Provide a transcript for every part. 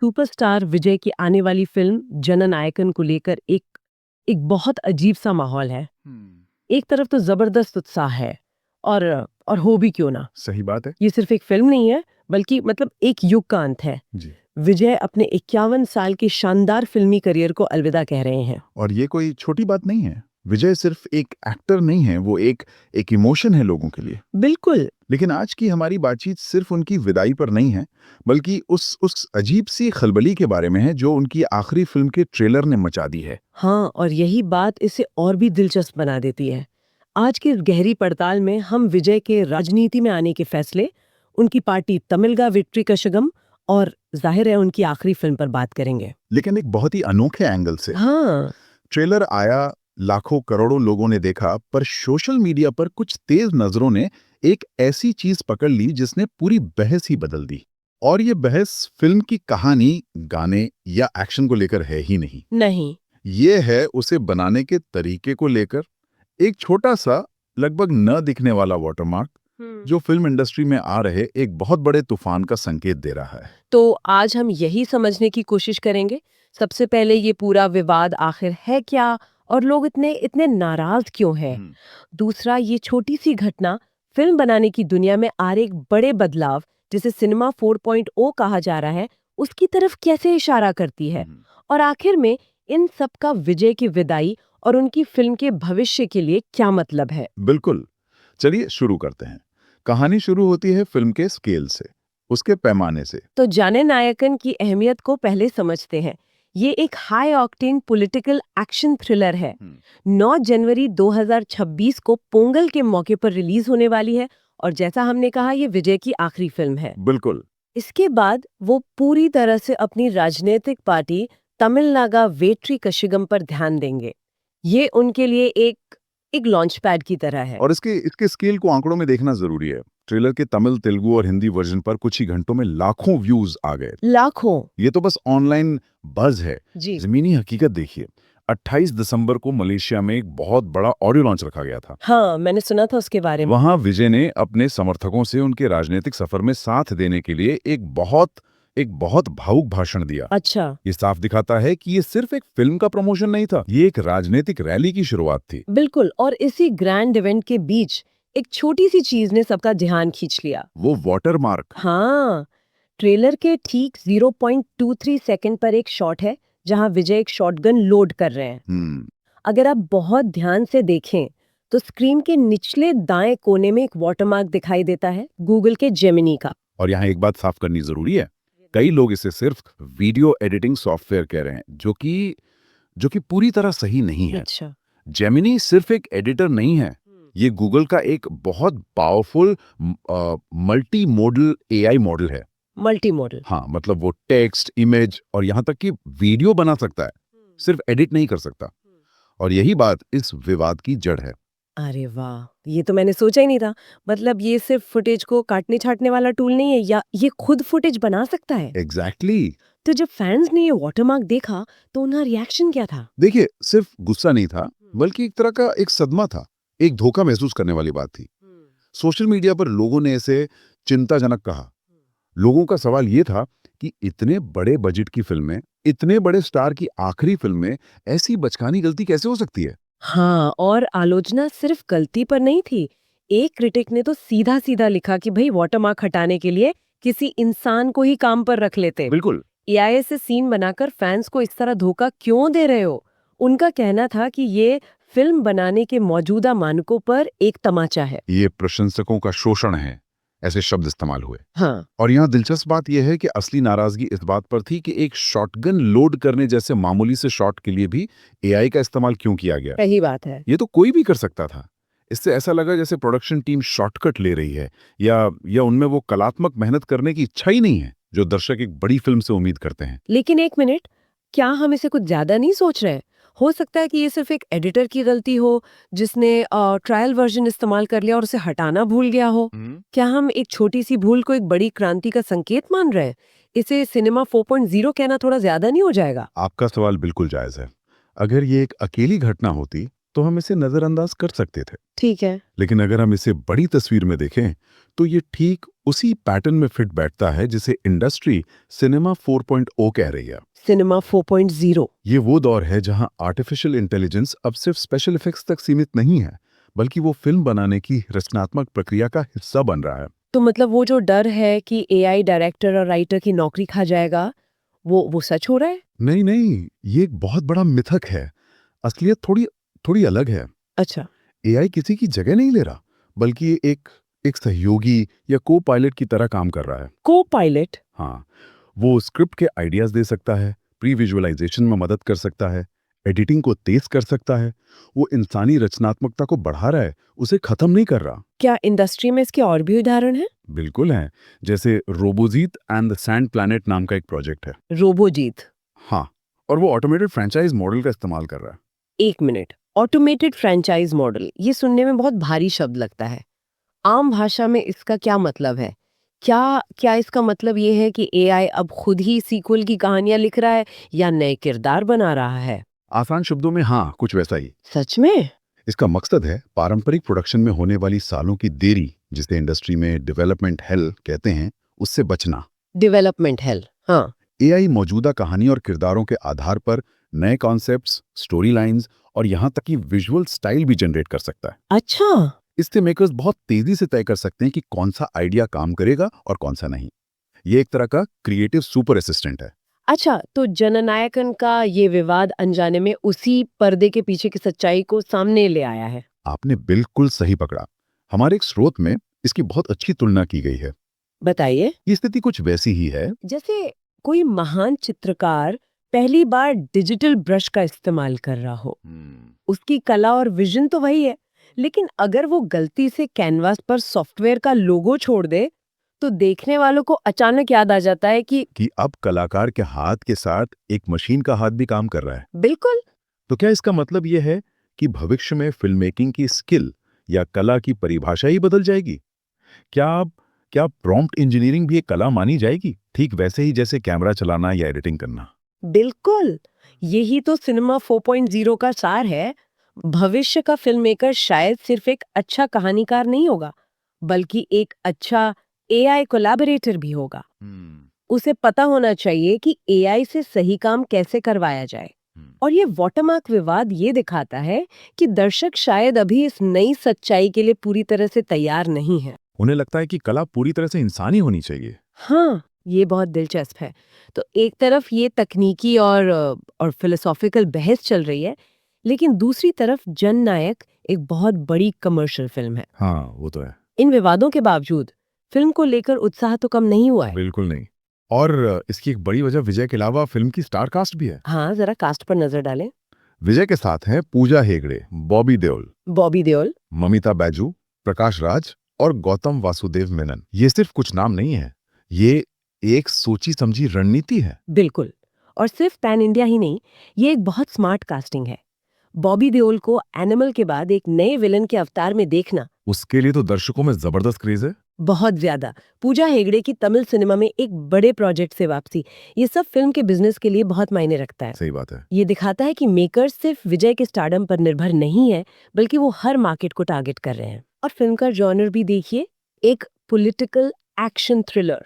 Superstar विजय की आने वाली फिल्म जननायकन को लेकर एक एक बहुत अजीब सा माहौल है। एक तरफ तो जबरदस्त उत्साह है और और हो भी क्यों ना। सही बात है। ये सिर्फ एक फिल्म नहीं है, बल्कि मतलब एक युग का अंत है। जी। विजय अपने 51 साल के शानदार फिल्मी करियर को अलविदा कह रहे हैं। और ये कोई छोटी बात नहीं है। विजय सिर्फ एक एक्टर नहीं है, वो एक एक इमोशन है लोगों के लिए। बिल्कुल। लेकिन आज की हमारी बातचीत सिर्फ उनकी विदाई पर नहीं है, बल्कि उस अजीब सी खलबली के बारे में है जो उनकी आखिरी फिल्म के ट्रेलर ने मचा दी है। हाँ, और यही बात इसे और भी दिलचस्प बना देती है। आज की इस गहरी पड़ताल में हम विजय के राजनीति में आने के फैसले, उनकी पार्टी तमिलगा विक्ट्री कशगम और जाहिर है उनकी आखिरी फिल्म पर बात करेंगे। लेकिन एक बहुत ही अनोखे एंगल से। हाँ। ट्रेलर आया, लाखों करोड़ों लोगों ने देखा, पर सोशल मीडिया पर कुछ तेज नजरों ने एक ऐसी चीज पकड़ ली जिसने पूरी बहस ही बदल दी। और ये बहस फिल्म की कहानी, गाने या एक्शन को लेकर है ही नहीं। नहीं। ये है उसे बनाने के तरीके को लेकर। एक छोटा सा, लगभग न दिखने वाला वाटरमार्क जो फिल्म इंडस्ट्री में आ रहे एक बहुत बड़े तूफान का संकेत दे रहा है। तो आज हम यही समझने की कोशिश करेंगे। सबसे पहले ये पूरा विवाद आखिर है क्या, और लोग इतने इतने नाराज क्यों हैं। दूसरा, ये छोटी सी घटना फिल्म बनाने की दुनिया में आ रहे एक बड़े बदलाव, जिसे सिनेमा 4.0 कहा जा रहा है, उसकी तरफ कैसे इशारा करती है। और आखिर में इन सब का विजय की विदाई और उनकी फिल्म के भविष्य के लिए क्या मतलब है। बिल्कुल। चलिए शुरू करते हैं। कहानी शुरू होती है फिल्म के स्केल से, उसके पैमाने से। तो जाने नायकन की अहमियत को पहले समझते हैं। ये एक high octane political action thriller है। 9 जनवरी 2026 को पोंगल के मौके पर रिलीज होने वाली है, और जैसा हमने कहा, ये विजय की आखिरी फिल्म है। बिल्कुल। इसके बाद वो पूरी तरह से अपनी राजनीतिक पार्टी तमिलनागा वेट्री कशिगम पर ध्यान देंगे। ये उनके लिए एक लॉन्च पैड की तरह है। और इसके इसके स्केल को आंकड़ों में देखना जरूरी है। ट्रेलर के तमिल, तेलुगु और हिंदी वर्जन पर कुछ ही घंटों में लाखों व्यूज आ गए। लाखों। ये तो बस ऑनलाइन बज़ है। जी। जमीनी हकीकत देखिए। 28 दिसंबर को मलेशिया में एक बहुत बड़ा ऑडियो लॉन्च रखा गया था। हाँ, मैंने सुना था उसके बारे में। वहां विजय ने अपने समर्थकों से उनके राजनीतिक सफर में साथ देने के लिए एक बहुत भावुक भाषण दिया। अच्छा। ये साफ दिखाता है कि ये सिर्फ एक फिल्म का प्रमोशन नहीं था, ये एक राजनीतिक रैली की शुरुआत थी। बिल्कुल, और इसी ग्रैंड इवेंट के बीच एक छोटी सी चीज ने सबका ध्यान खींच लिया। वो वाटरमार्क। हाँ, ट्रेलर के ठीक 0.23 सेकंड पर एक शॉट है जहां विजय एक शॉटगन लोड कर रहे हैं। अगर आप बहुत ध्यान से देखें तो स्क्रीन के निचले दाएं कोने में एक वाटरमार्क दिखाई देता है, गूगल के जेमिनी का। और यहाँ एक बात साफ करनी जरूरी है। कई लोग इसे सिर्फ वीडियो एडिटिंग सॉफ्टवेयर कह रहे हैं, जो कि पूरी तरह सही नहीं है। अच्छा। जेमिनी सिर्फ एक एडिटर नहीं है, ये गूगल का एक बहुत powerful multimodal AI model है। Multimodal. हाँ, मतलब वो टेक्स्ट, इमेज और यहाँ तक कि वीडियो बना सकता है, सिर्फ एडिट नहीं कर सकता। और यही बात इस विवाद की जड़ है। अरे वाह, ये तो मैंने सोचा ही नहीं था। मतलब ये सिर्फ फुटेज को काटने छाटने वाला टूल नहीं है, या ये खुद फुटेज बना सकता है। एग्जैक्टली। तो जब फैंस ने ये वाटरमार्क देखा तो उनका रिएक्शन क्या था। देखिए, सिर्फ गुस्सा नहीं था, बल्कि एक तरह का एक सदमा था, एक धोखा महसूस करने वाली बात थी। सोशल मीडिया पर लोगों ने इसे चिंताजनक कहा। लोगों का सवाल ये था कि इतने बड़े बजट की फिल्म में, इतने बड़े स्टार की आखिरी फिल्म में ऐसी बचकानी गलती कैसे हो सकती है। हाँ, और आलोचना सिर्फ गलती पर नहीं थी। एक क्रिटिक ने तो सीधा सीधा लिखा कि भाई वाटरमार्क हटाने के लिए किसी इंसान को ही काम पर रख लेते। बिल्कुल। एआई से सीन बनाकर फैंस को इस तरह धोखा क्यों दे रहे हो। उनका कहना था कि ये फिल्म बनाने के मौजूदा मानकों पर एक तमाचा है। ये प्रशंसकों का शोषण है, ऐसे शब्द इस्तेमाल हुए। हाँ। और यहाँ दिलचस्प बात यह है कि असली नाराजगी इस बात पर थी कि एक शॉटगन लोड करने जैसे मामूली से शॉट के लिए भी एआई का इस्तेमाल क्यों किया गया। सही बात है। ये तो कोई भी कर सकता था। इससे ऐसा लगा जैसे प्रोडक्शन टीम शॉर्टकट ले रही है, या उनमें वो कलात्मक मेहनत करने की इच्छा ही नहीं है जो दर्शक एक बड़ी फिल्म से उम्मीद करते हैं। लेकिन एक मिनट, क्या हम इसे कुछ ज्यादा नहीं सोच रहे? हो सकता है कि ये सिर्फ एक एडिटर की गलती हो, जिसने ट्रायल वर्जन इस्तेमाल कर लिया और उसे हटाना भूल गया हो। क्या हम एक छोटी सी भूल को एक बड़ी क्रांति का संकेत मान रहे हैं? इसे सिनेमा 4.0 कहना थोड़ा ज्यादा नहीं हो जाएगा? आपका सवाल बिल्कुल जायज है। अगर ये एक अकेली घटना होती तो हम इसे नजरअंदाज कर सकते थे। ठीक है। लेकिन अगर हम इसे बड़ी तस्वीर में देखें तो ये ठीक उसी पैटर्न में फिट बैठता है जिसे इंडस्ट्री सिनेमा 4.0 कह रही है। सिनेमा 4.0। ये वो दौर है जहां आर्टिफिशियल इंटेलिजेंस अब सिर्फ स्पेशल इफेक्ट्स तक सीमित नहीं है, बल्कि वो फिल्म बनाने की रचनात्मक प्रक्रिया का हिस्सा बन रहा है। तो मतलब वो जो डर है कि एआई डायरेक्टर और राइटर की नौकरी खा जाएगा, वो सच हो रहा है? नहीं नहीं, ये एक बहुत बड़ा मिथक है। असलियत थोड़ी थोड़ी अलग है। अच्छा। एआई किसी की जगह नहीं ले रहा, बल्कि ये एक सहयोगी या को पायलट की तरह काम कर रहा है। को पायलट? हाँ, वो स्क्रिप्ट के आइडियाज दे सकता है, प्री विजुअलाइजेशन में मदद कर सकता है, एडिटिंग को तेज कर सकता है। वो इंसानी रचनात्मकता को बढ़ा रहा है, उसे खत्म नहीं कर रहा। क्या इंडस्ट्री में इसके और भी उदाहरण हैं? बिल्कुल है। जैसे रोबोजीत एंड द सैंड प्लैनेट नाम का एक प्रोजेक्ट है। रोबोजीत? हाँ, और वो ऑटोमेटेड फ्रेंचाइज मॉडल का इस्तेमाल कर रहा है। एक मिनट, ऑटोमेटेड फ्रेंचाइज मॉडल, ये सुनने में बहुत भारी शब्द लगता है। आम भाषा में इसका क्या मतलब है? क्या क्या इसका मतलब ये है कि एआई अब खुद ही सीक्वल की कहानियां लिख रहा है या नए किरदार बना रहा है? आसान शब्दों में हाँ, कुछ वैसा ही। सच में? इसका मकसद है पारंपरिक प्रोडक्शन में होने वाली सालों की देरी, जिसे इंडस्ट्री में डेवलपमेंट हेल कहते हैं, उससे बचना। डेवलपमेंट हेल, हाँ। एआई मौजूदा कहानी और किरदारों के आधार पर नए कॉन्सेप्ट्स, स्टोरी लाइन्स और यहाँ तक कि विजुअल स्टाइल भी जनरेट कर सकता है। अच्छा। इससे मेकर्स बहुत तेजी से तय कर सकते हैं कि कौन सा आइडिया काम करेगा और कौन सा नहीं। ये एक तरह का क्रिएटिव सुपर असिस्टेंट है। अच्छा, तो जननायकन का ये विवाद अनजाने में उसी पर्दे के पीछे की सच्चाई को सामने ले आया है। आपने बिल्कुल सही पकड़ा। हमारे एक स्रोत में इसकी बहुत अच्छी तुलना की गई है। बताइए। ये स्थिति कुछ वैसी ही है। जैसे कोई महान चित्रकार पहली बार डिजिटल ब्रश का इस्तेमाल कर रहा हो। उसकी कला और विजन तो वही है, लेकिन अगर वो गलती से कैनवास पर सॉफ्टवेयर का लोगो छोड़ दे तो देखने वालों को अचानक याद आ जाता है कि अब कलाकार के हाथ के साथ एक मशीन का हाथ भी काम कर रहा है। बिल्कुल। तो क्या इसका मतलब यह है कि भविष्य में फिल्म मेकिंग की स्किल या कला की परिभाषा ही बदल जाएगी? क्या क्या प्रॉम्प्ट इंजीनियरिंग भी एक कला मानी जाएगी, ठीक वैसे ही जैसे कैमरा चलाना या एडिटिंग करना? बिल्कुल, यही तो सिनेमा 4.0 का सार है। भविष्य का फिल्म मेकर शायद सिर्फ एक अच्छा कहानीकार नहीं होगा, बल्कि एक अच्छा एआई कोलैबोरेटर भी होगा। उसे पता होना चाहिए कि एआई से सही काम कैसे करवाया जाए। और ये वाटरमार्क विवाद ये दिखाता है कि दर्शक शायद अभी इस नई सच्चाई के लिए पूरी तरह से तैयार नहीं है। उन्हें लगता है कि कला पूरी तरह से इंसानी होनी चाहिए। हाँ, ये बहुत दिलचस्प है। तो एक तरफ ये तकनीकी और फिलोसॉफिकल बहस चल रही है, लेकिन दूसरी तरफ जननायक एक बहुत बड़ी कमर्शियल फिल्म है। हाँ, वो तो है। इन विवादों के बावजूद फिल्म को लेकर उत्साह तो कम नहीं हुआ है। बिल्कुल नहीं। और इसकी एक बड़ी वजह विजय के अलावा फिल्म की स्टार कास्ट भी है। हाँ, जरा कास्ट पर नजर डालें। विजय के साथ हैं पूजा हेगड़े, बॉबी देओल, बॉबी देओल, ममिता बैजू, प्रकाश राज और गौतम वासुदेव मेनन। ये सिर्फ कुछ नाम नहीं है, ये एक सोची समझी रणनीति है। बिल्कुल। और सिर्फ पैन इंडिया ही नहीं, ये एक बहुत स्मार्ट कास्टिंग है। बॉबी देओल को एनिमल के बाद एक नए विलन के अवतार में देखना, उसके लिए तो दर्शकों में जबरदस्त क्रेज है। बहुत ज्यादा। पूजा हेगड़े की तमिल सिनेमा में एक बड़े प्रोजेक्ट से वापसी, ये सब फिल्म के बिजनेस के लिए बहुत मायने रखता है। सही बात है। ये दिखाता है कि मेकर्स सिर्फ विजय के स्टारडम पर निर्भर नहीं है, बल्कि वो हर मार्केट को टारगेट कर रहे हैं। और फिल्म का जॉनर भी देखिए, एक पॉलिटिकल एक्शन थ्रिलर।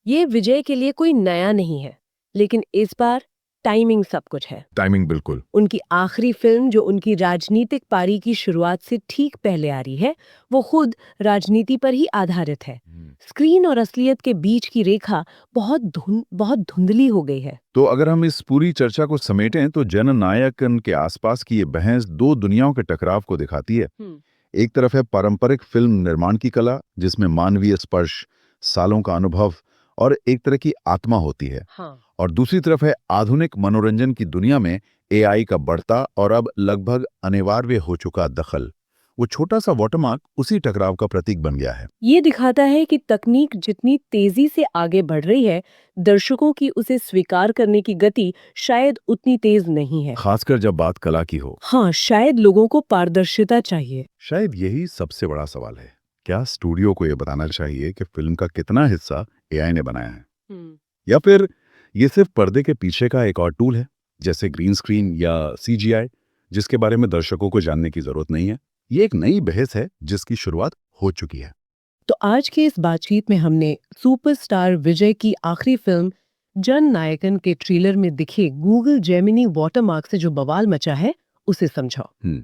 ये विजय के लिए कोई नया नहीं है, लेकिन इस बार टाइमिंग सब कुछ है। टाइमिंग बिल्कुल। उनकी आखिरी फिल्म जो उनकी राजनीतिक पारी की शुरुआत से ठीक पहले आ रही है, वो खुद राजनीति पर ही आधारित है। स्क्रीन और असलियत के बीच की रेखा बहुत धुंधली हो गई है। तो अगर हम इस पूरी चर्चा को समेटें तो जननायकन के आसपास की ये बहस दो दुनियाओं के टकराव को दिखाती है। एक तरफ है पारंपरिक फिल्म निर्माण की कला, जिसमें मानवीय स्पर्श, सालों का अनुभव और एक तरह की आत्मा होती है। हाँ। और दूसरी तरफ है आधुनिक मनोरंजन की दुनिया में एआई का बढ़ता और अब लगभग अनिवार्य हो चुका दखल। वो छोटा सा वाटरमार्क उसी टकराव का प्रतीक बन गया है। ये दिखाता है कि तकनीक जितनी तेजी से आगे बढ़ रही है, दर्शकों की उसे स्वीकार करने की गति शायद उतनी तेज नहीं है। खासकर जब बात कला की हो। हाँ, शायद लोगों को पारदर्शिता चाहिए। शायद यही सबसे बड़ा सवाल है। क्या स्टूडियो को यह बताना चाहिए कि फिल्म का कितना हिस्सा एआई ने बनाया है, या फिर ये सिर्फ पर्दे के पीछे का एक और टूल है, जैसे ग्रीन स्क्रीन या सीजीआई, जिसके बारे में दर्शकों को जानने की जरूरत नहीं है। ये एक नई बहस है जिसकी शुरुआत हो चुकी है। तो आज के इस बातचीत में हमने सुपरस्टार विजय की आखिरी फिल्म जन नायकन के ट्रेलर में दिखे गूगल जेमिनी वाटरमार्क से जो बवाल मचा है उसे समझा। हम्म,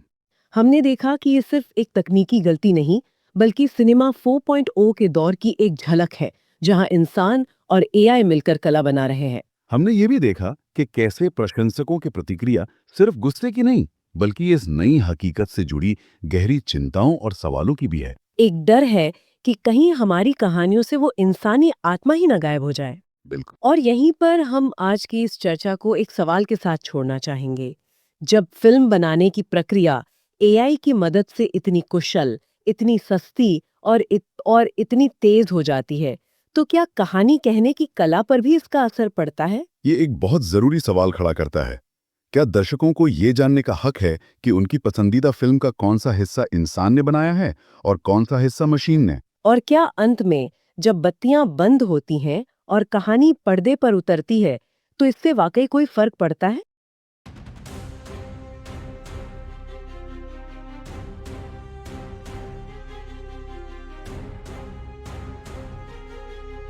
हमने देखा कि ये सिर्फ एक तकनीकी गलती नहीं बल्कि सिनेमा 4.0 के दौर की एक झलक है जहां इंसान और एआई मिलकर कला बना रहे हैं। हमने ये भी देखा कि कैसे प्रशंसकों की प्रतिक्रिया सिर्फ गुस्से की नहीं, बल्कि इस नई हकीकत से जुड़ी गहरी चिंताओं और सवालों की भी है। एक डर है कि कहीं हमारी कहानियों से वो इंसानी आत्मा ही न गायब हो जाए। बिल्कुल। और यहीं पर हम आज की इस चर्चा को एक सवाल के साथ छोड़ना चाहेंगे। जब फिल्म बनाने की प्रक्रिया एआई की मदद से इतनी कुशल, इतनी सस्ती और इतनी तेज हो जाती है, तो क्या कहानी कहने की कला पर भी इसका असर पड़ता है? ये एक बहुत जरूरी सवाल खड़ा करता है। क्या दर्शकों को ये जानने का हक है कि उनकी पसंदीदा फिल्म का कौन सा हिस्सा इंसान ने बनाया है और कौन सा हिस्सा मशीन ने? और क्या अंत में जब बत्तियां बंद होती हैं और कहानी पर्दे पर उतरती है, तो इससे वाकई कोई फर्क पड़ता है?